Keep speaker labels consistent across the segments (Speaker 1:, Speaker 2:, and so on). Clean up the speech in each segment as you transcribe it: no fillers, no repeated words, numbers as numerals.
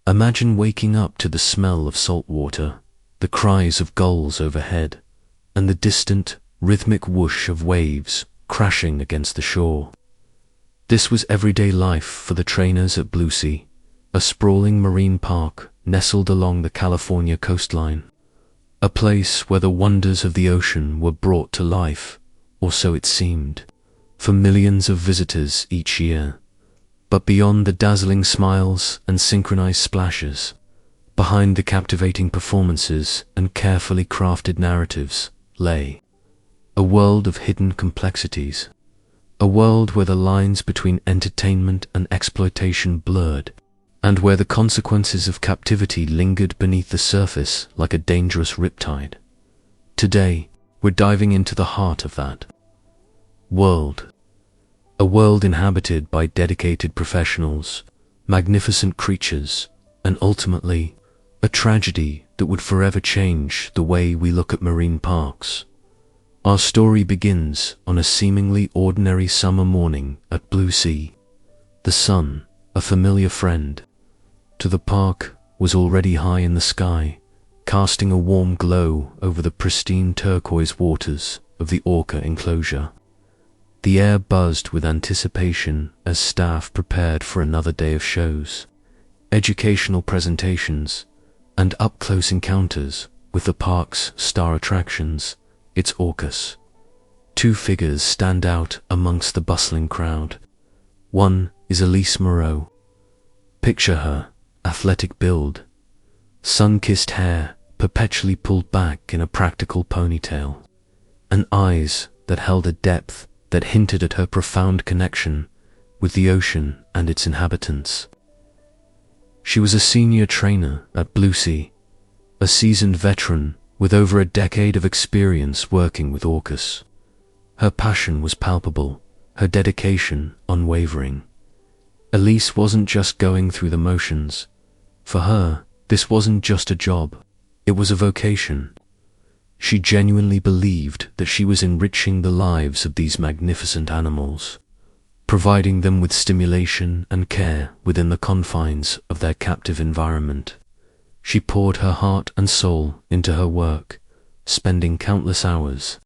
Speaker 1: Imagine waking up to the smell of salt water, the cries of gulls overhead, and the distant, rhythmic whoosh of waves crashing against the shore. This was everyday life for the trainers at BlueSea, a sprawling marine park nestled along the California coastline, a place where the wonders of the ocean were brought to life, or so it seemed, for millions of visitors each year. But beyond the dazzling smiles and synchronized splashes, behind the captivating performances and carefully crafted narratives, lay a world of hidden complexities, a world where the lines between entertainment and exploitation blurred, and where the consequences of captivity lingered beneath the surface like a dangerous riptide. Today, we're diving into the heart of that world. A world inhabited by dedicated professionals, magnificent creatures, and ultimately, a tragedy that would forever change the way we look at marine parks. Our story begins on a seemingly ordinary summer morning at BlueSea. The sun, a familiar friend to the park, was already high in the sky, casting a warm glow over the pristine turquoise waters of the Orca enclosure. The air buzzed with anticipation as staff prepared for another day of shows, educational presentations, and up-close encounters with the park's star attractions, its orcas. Two figures stand out amongst the bustling crowd. One is Elise Moreau. Picture her, athletic build, sun-kissed hair perpetually pulled back in a practical ponytail, and eyes that held a depth that hinted at her profound connection with the ocean and its inhabitants. She was a senior trainer at BlueSea, a seasoned veteran with over a decade of experience working with orcas. Her passion was palpable, her dedication unwavering. Elise wasn't just going through the motions. For her, this wasn't just a job, it was a vocation. She genuinely believed that she was enriching the lives of these magnificent animals, providing them with stimulation and care within the confines of their captive environment. She poured her heart and soul into her work, spending countless hours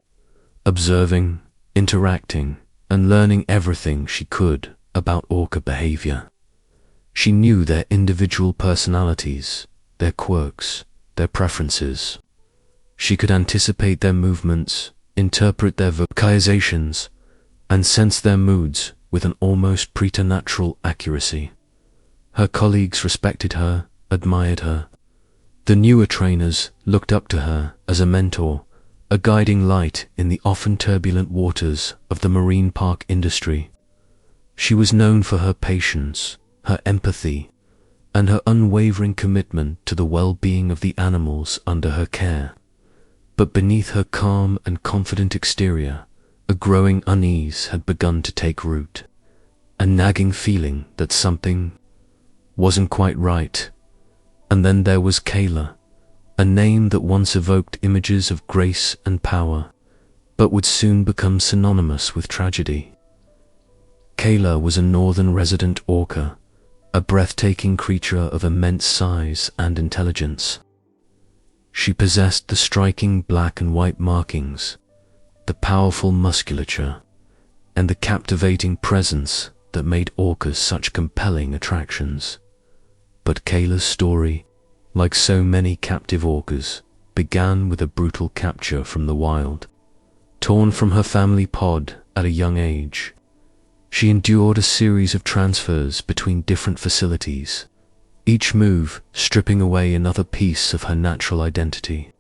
Speaker 1: observing, interacting, and learning everything she could about orca behavior. She knew their individual personalities, their quirks, their preferences. She could anticipate their movements, interpret their vocalizations, and sense their moods with an almost preternatural accuracy. Her colleagues respected her, admired her. The newer trainers looked up to her as a mentor, a guiding light in the often turbulent waters of the marine park industry. She was known for her patience, her empathy, and her unwavering commitment to the well-being of the animals under her care. But beneath her calm and confident exterior, a growing unease had begun to take root, a nagging feeling that something wasn't quite right. And then there was Kayla, a name that once evoked images of grace and power, but would soon become synonymous with tragedy. Kayla was a northern resident orca, a breathtaking creature of immense size and intelligence. She possessed the striking black and white markings, the powerful musculature, and the captivating presence that made orcas such compelling attractions. But Kayla's story, like so many captive orcas, began with a brutal capture from the wild. Torn from her family pod at a young age, she endured a series of transfers between different facilities, each move stripping away another piece of her natural identity.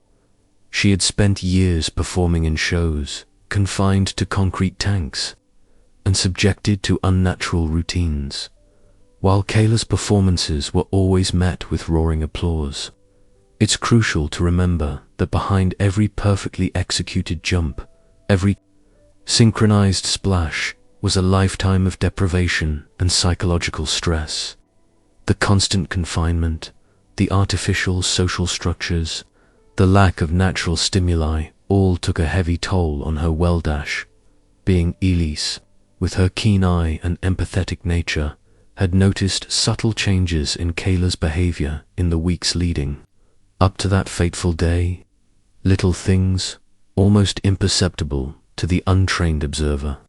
Speaker 1: She had spent years performing in shows, confined to concrete tanks, and subjected to unnatural routines. While Kayla's performances were always met with roaring applause, it's crucial to remember that behind every perfectly executed jump, every synchronized splash, was a lifetime of deprivation and psychological stress. The constant confinement, the artificial social structures, the lack of natural stimuli all took a heavy toll on her well-dash. Being Elise, with her keen eye and empathetic nature, had noticed subtle changes in Kayla's behavior in the weeks leading up to that fateful day, little things, almost imperceptible to the untrained observer.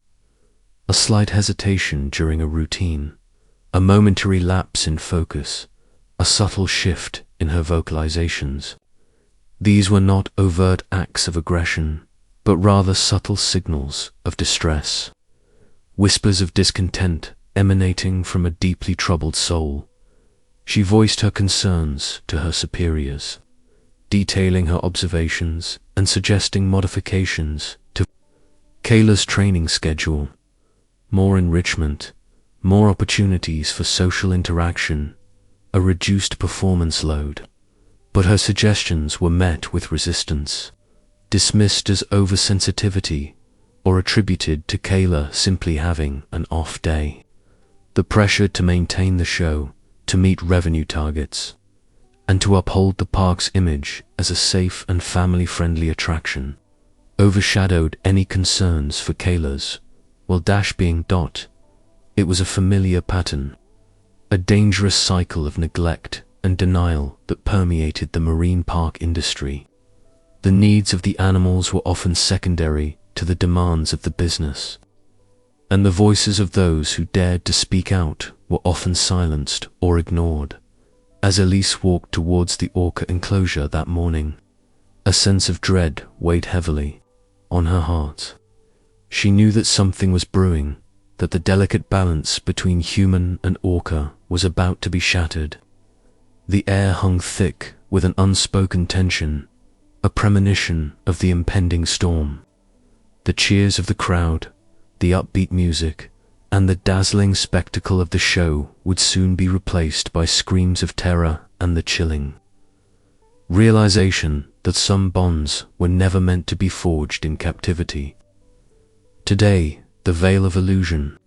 Speaker 1: A slight hesitation during a routine, a momentary lapse in focus, a subtle shift in her vocalizations. These were not overt acts of aggression, but rather subtle signals of distress, whispers of discontent emanating from a deeply troubled soul. She voiced her concerns to her superiors, detailing her observations and suggesting modifications to Kayla's training schedule. More enrichment, more opportunities for social interaction, a reduced performance load. But her suggestions were met with resistance, dismissed as oversensitivity or attributed to Kayla simply having an off day. The pressure to maintain the show, to meet revenue targets, and to uphold the park's image as a safe and family-friendly attraction overshadowed any concerns for Kayla's, well, being . It was a familiar pattern, a dangerous cycle of neglect and denial that permeated the marine park industry. The needs of the animals were often secondary to the demands of the business, and the voices of those who dared to speak out were often silenced or ignored. As Elise walked towards the Orca enclosure that morning, a sense of dread weighed heavily on her heart. She knew that something was brewing, that the delicate balance between human and Orca was about to be shattered. The air hung thick with an unspoken tension, a premonition of the impending storm. The cheers of the crowd, the upbeat music, and the dazzling spectacle of the show would soon be replaced by screams of terror and the chilling realization that some bonds were never meant to be forged in captivity. Today, the veil of illusion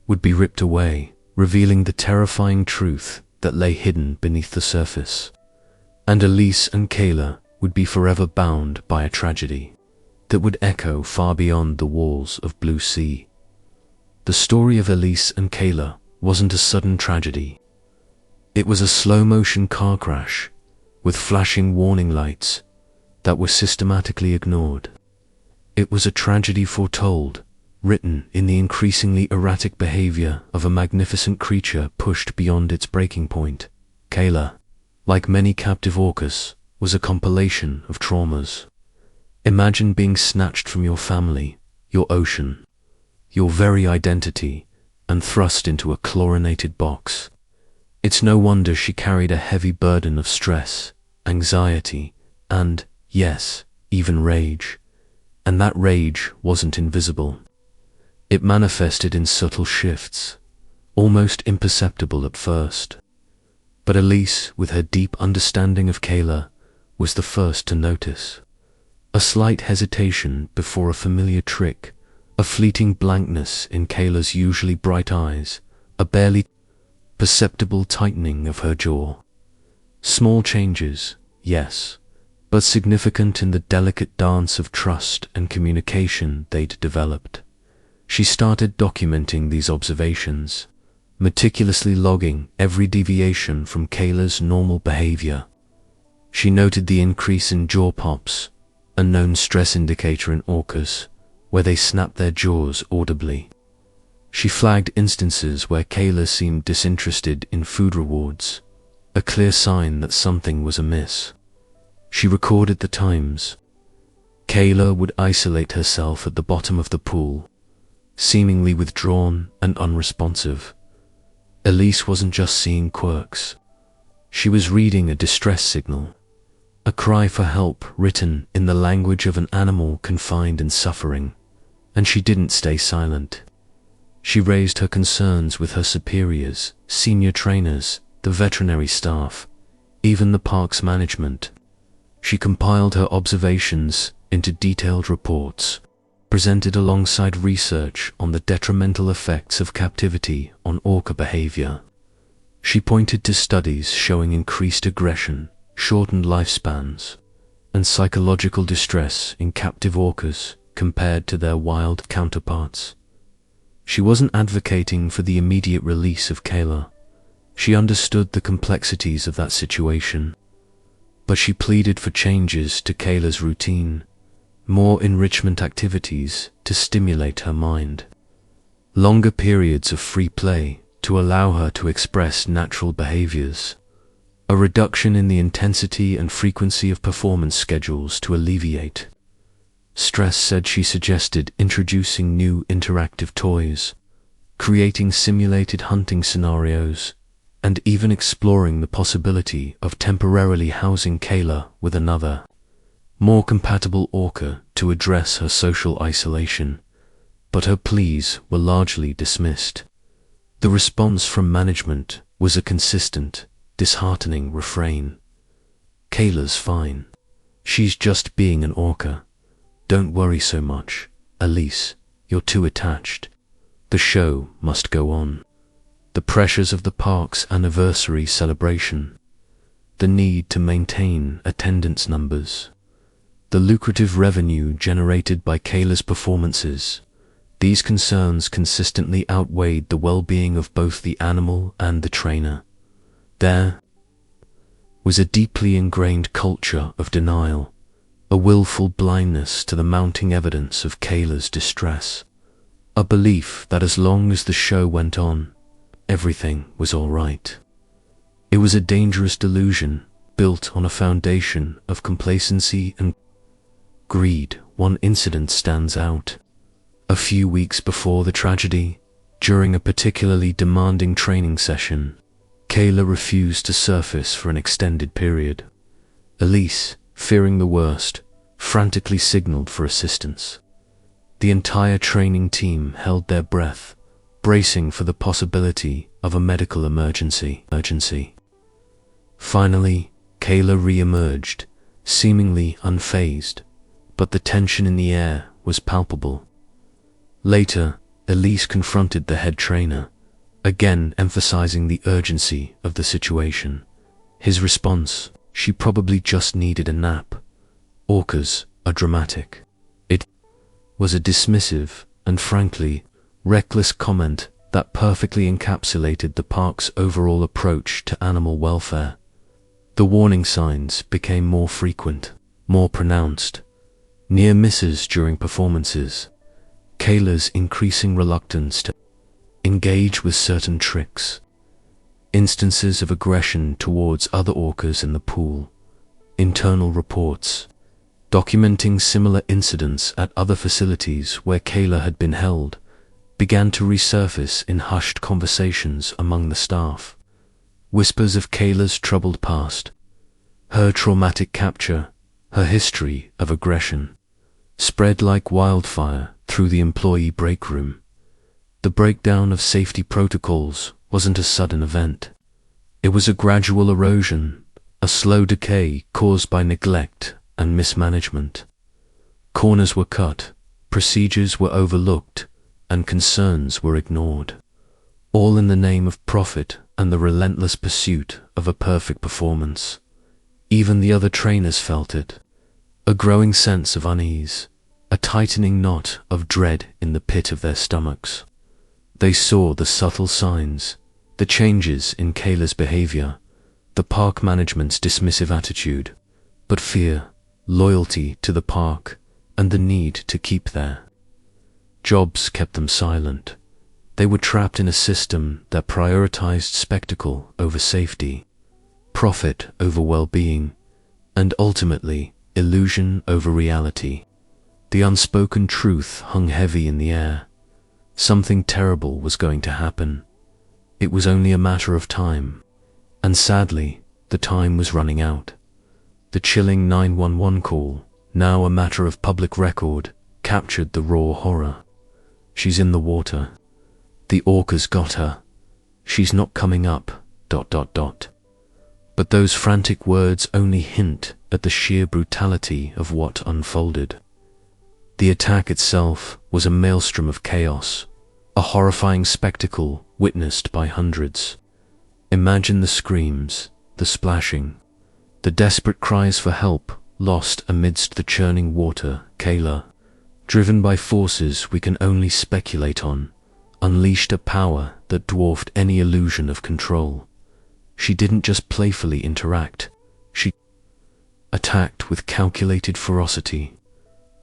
Speaker 1: would be ripped away, revealing the terrifying truth that lay hidden beneath the surface. And Elise and Kayla would be forever bound by a tragedy that would echo far beyond the walls of BlueSea. The story of Elise and Kayla wasn't a sudden tragedy. It was a slow-motion car crash with flashing warning lights that were systematically ignored. It was a tragedy foretold, written in the increasingly erratic behavior of a magnificent creature pushed beyond its breaking point. Kayla, like many captive orcas, was a compilation of traumas. Imagine being snatched from your family, your ocean, your very identity, and thrust into a chlorinated box. It's no wonder she carried a heavy burden of stress, anxiety, and, yes, even rage. And that rage wasn't invisible. It manifested in subtle shifts, almost imperceptible at first. But Elise, with her deep understanding of Kayla, was the first to notice. A slight hesitation before a familiar trick, a fleeting blankness in Kayla's usually bright eyes, a barely perceptible tightening of her jaw. Small changes, yes, but significant in the delicate dance of trust and communication they'd developed. She started documenting these observations, meticulously logging every deviation from Kayla's normal behavior. She noted the increase in jaw pops, a known stress indicator in orcas, where they snapped their jaws audibly. She flagged instances where Kayla seemed disinterested in food rewards, a clear sign that something was amiss. She recorded the times. Kayla would isolate herself at the bottom of the pool, seemingly withdrawn and unresponsive. Elise wasn't just seeing quirks. She was reading a distress signal, a cry for help written in the language of an animal confined and suffering, and she didn't stay silent. She raised her concerns with her superiors, senior trainers, the veterinary staff, even the park's management. She compiled her observations into detailed reports, presented alongside research on the detrimental effects of captivity on orca behavior. She pointed to studies showing increased aggression, shortened lifespans, and psychological distress in captive orcas compared to their wild counterparts. She wasn't advocating for the immediate release of Kayla. She understood the complexities of that situation. But she pleaded for changes to Kayla's routine, more enrichment activities to stimulate her mind, longer periods of free play to allow her to express natural behaviors, a reduction in the intensity and frequency of performance schedules to alleviate stress. She suggested introducing new interactive toys, creating simulated hunting scenarios, and even exploring the possibility of temporarily housing Kayla with another, more compatible orca to address her social isolation. But her pleas were largely dismissed. The response from management was a consistent, disheartening refrain. "Kayla's fine. She's just being an orca. Don't worry so much, Elise, you're too attached. The show must go on." The pressures of the park's anniversary celebration, the need to maintain attendance numbers, the lucrative revenue generated by Kayla's performances, these concerns consistently outweighed the well-being of both the animal and the trainer. There was a deeply ingrained culture of denial, a willful blindness to the mounting evidence of Kayla's distress, a belief that as long as the show went on, everything was all right. It was a dangerous delusion built on a foundation of complacency and greed. One incident stands out. A few weeks before the tragedy, during a particularly demanding training session, Kayla refused to surface for an extended period. Elise, fearing the worst, frantically signaled for assistance. The entire training team held their breath, bracing for the possibility of a medical emergency. Finally, Kayla re-emerged, seemingly unfazed, but the tension in the air was palpable. Later, Elise confronted the head trainer, again emphasizing the urgency of the situation. His response: "She probably just needed a nap. Orcas are dramatic." It was a dismissive and frankly reckless comment that perfectly encapsulated the park's overall approach to animal welfare. The warning signs became more frequent, more pronounced. Near misses during performances, Kayla's increasing reluctance to engage with certain tricks, instances of aggression towards other orcas in the pool, internal reports documenting similar incidents at other facilities where Kayla had been held, began to resurface in hushed conversations among the staff. Whispers of Kayla's troubled past, her traumatic capture, her history of aggression, spread like wildfire through the employee break room. The breakdown of safety protocols wasn't a sudden event. It was a gradual erosion, a slow decay caused by neglect and mismanagement. Corners were cut, procedures were overlooked, and concerns were ignored, all in the name of profit and the relentless pursuit of a perfect performance. Even the other trainers felt it, a growing sense of unease, a tightening knot of dread in the pit of their stomachs. They saw the subtle signs, the changes in Kayla's behavior, the park management's dismissive attitude, but fear, loyalty to the park, and the need to keep their jobs kept them silent. They were trapped in a system that prioritized spectacle over safety, profit over well-being, and ultimately illusion over reality. The unspoken truth hung heavy in the air. Something terrible was going to happen. It was only a matter of time, and sadly, the time was running out. The chilling 911 call, now a matter of public record, captured the raw horror. "She's in the water. The orcas got her. She's not coming up, ... But those frantic words only hint at the sheer brutality of what unfolded. The attack itself was a maelstrom of chaos, a horrifying spectacle witnessed by hundreds. Imagine the screams, the splashing, the desperate cries for help lost amidst the churning water. Kayla, driven by forces we can only speculate on, unleashed a power that dwarfed any illusion of control. She didn't just playfully interact, she attacked with calculated ferocity.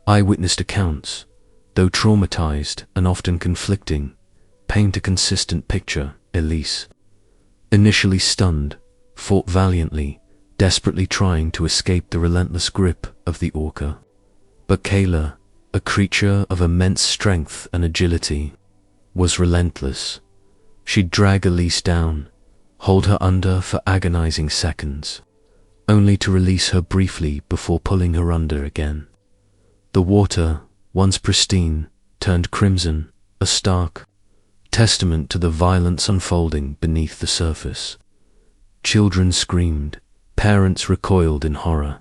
Speaker 1: Eyewitness accounts, though traumatized and often conflicting, paint a consistent picture. Elise, initially stunned, fought valiantly, desperately trying to escape the relentless grip of the Orca. But Kayla, a creature of immense strength and agility, was relentless. She'd drag Elise down, hold her under for agonizing seconds, only to release her briefly before pulling her under again. The water, once pristine, turned crimson, a stark testament to the violence unfolding beneath the surface. Children screamed, parents recoiled in horror,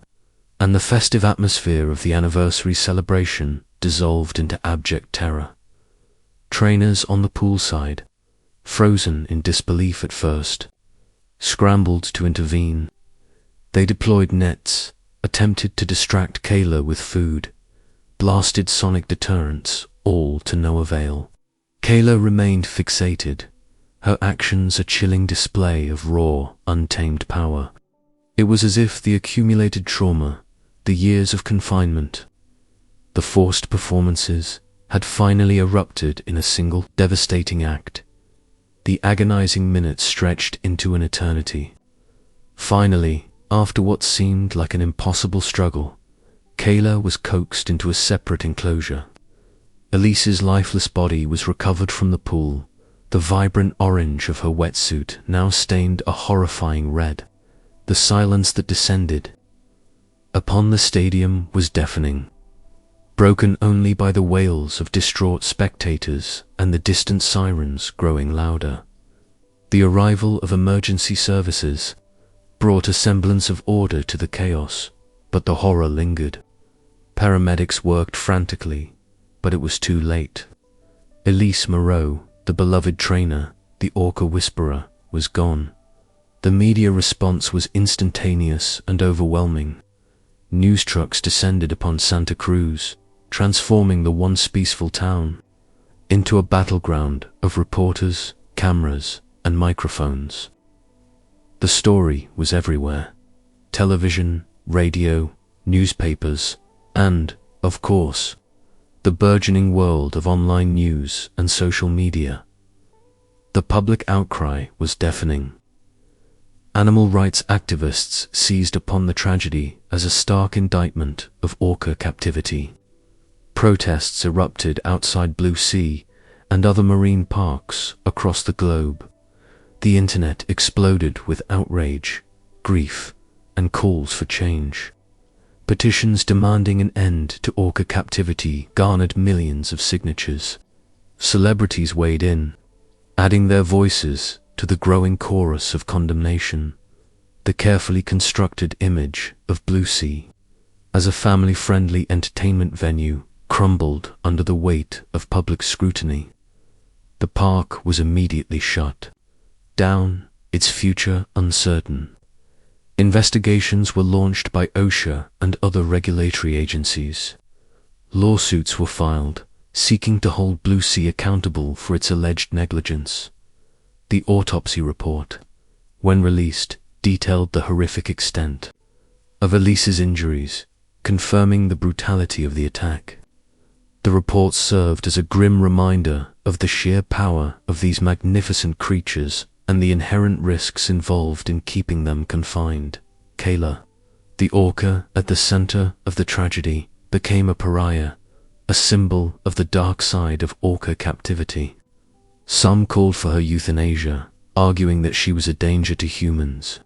Speaker 1: and the festive atmosphere of the anniversary celebration dissolved into abject terror. Trainers on the poolside, frozen in disbelief at first, scrambled to intervene. They deployed nets, attempted to distract Kayla with food, blasted sonic deterrents, all to no avail. Kayla remained fixated, her actions a chilling display of raw, untamed power. It was as if the accumulated trauma, the years of confinement, the forced performances, had finally erupted in a single devastating act. The agonizing minutes stretched into an eternity. Finally, after what seemed like an impossible struggle, Kayla was coaxed into a separate enclosure. Elise's lifeless body was recovered from the pool, the vibrant orange of her wetsuit now stained a horrifying red. The silence that descended upon the stadium was deafening, broken only by the wails of distraught spectators and the distant sirens growing louder. The arrival of emergency services brought a semblance of order to the chaos, but the horror lingered. Paramedics worked frantically, but it was too late. Elise Moreau, the beloved trainer, the Orca whisperer, was gone. The media response was instantaneous and overwhelming. News trucks descended upon Santa Cruz, transforming the once peaceful town into a battleground of reporters, cameras, and microphones. The story was everywhere: television, radio, newspapers, and, of course, the burgeoning world of online news and social media. The public outcry was deafening. Animal rights activists seized upon the tragedy as a stark indictment of Orca captivity. Protests erupted outside BlueSea and other marine parks across the globe. The internet exploded with outrage, grief, and calls for change. Petitions demanding an end to Orca captivity garnered millions of signatures. Celebrities weighed in, adding their voices to the growing chorus of condemnation. The carefully constructed image of BlueSea as a family-friendly entertainment venue crumbled under the weight of public scrutiny. The park was immediately shut down, its future uncertain. Investigations were launched by OSHA and other regulatory agencies. Lawsuits were filed, seeking to hold BlueSea accountable for its alleged negligence. The autopsy report, when released, detailed the horrific extent of Elise's injuries, confirming the brutality of the attack. The report served as a grim reminder of the sheer power of these magnificent creatures and the inherent risks involved in keeping them confined. Kayla, the orca at the center of the tragedy, became a pariah, a symbol of the dark side of orca captivity. Some called for her euthanasia, arguing that she was a danger to humans.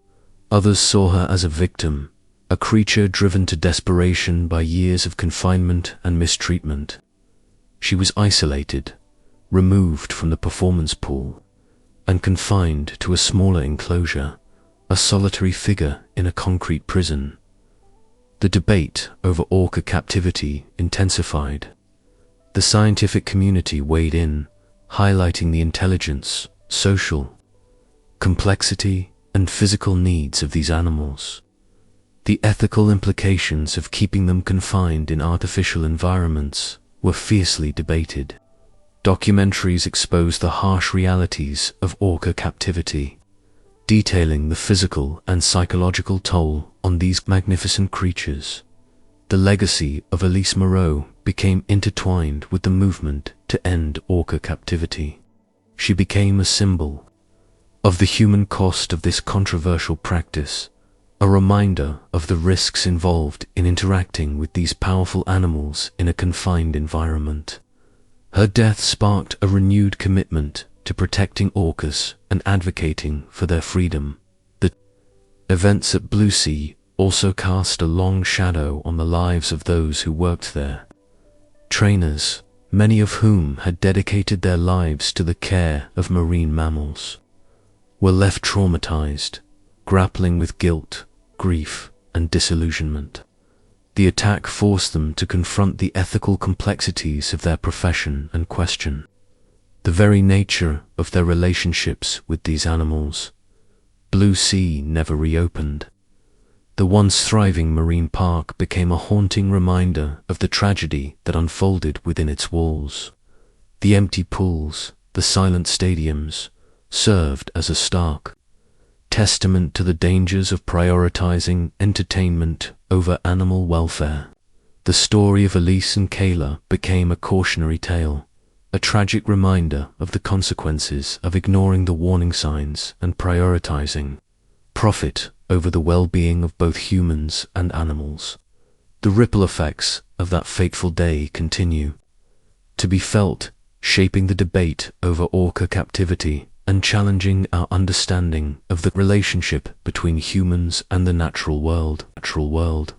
Speaker 1: Others saw her as a victim, a creature driven to desperation by years of confinement and mistreatment. She was isolated, removed from the performance pool, and confined to a smaller enclosure, a solitary figure in a concrete prison. The debate over orca captivity intensified. The scientific community weighed in, highlighting the intelligence, social complexity, and physical needs of these animals. The ethical implications of keeping them confined in artificial environments were fiercely debated. Documentaries expose the harsh realities of orca captivity, detailing the physical and psychological toll on these magnificent creatures. The legacy of Elise Moreau became intertwined with the movement to end orca captivity. She became a symbol of the human cost of this controversial practice, a reminder of the risks involved in interacting with these powerful animals in a confined environment. Her death sparked a renewed commitment to protecting orcas and advocating for their freedom. The events at BlueSea also cast a long shadow on the lives of those who worked there. Trainers, many of whom had dedicated their lives to the care of marine mammals, were left traumatized, grappling with guilt, grief, and disillusionment. The attack forced them to confront the ethical complexities of their profession and question the very nature of their relationships with these animals. BlueSea never reopened. The once thriving marine park became a haunting reminder of the tragedy that unfolded within its walls. The empty pools, the silent stadiums, served as a stark testament to the dangers of prioritizing entertainment over animal welfare. The story of Elise and Kayla became a cautionary tale, a tragic reminder of the consequences of ignoring the warning signs and prioritizing profit over the well-being of both humans and animals. The ripple effects of that fateful day continue to be felt, shaping the debate over orca captivity and challenging our understanding of the relationship between humans and the natural world.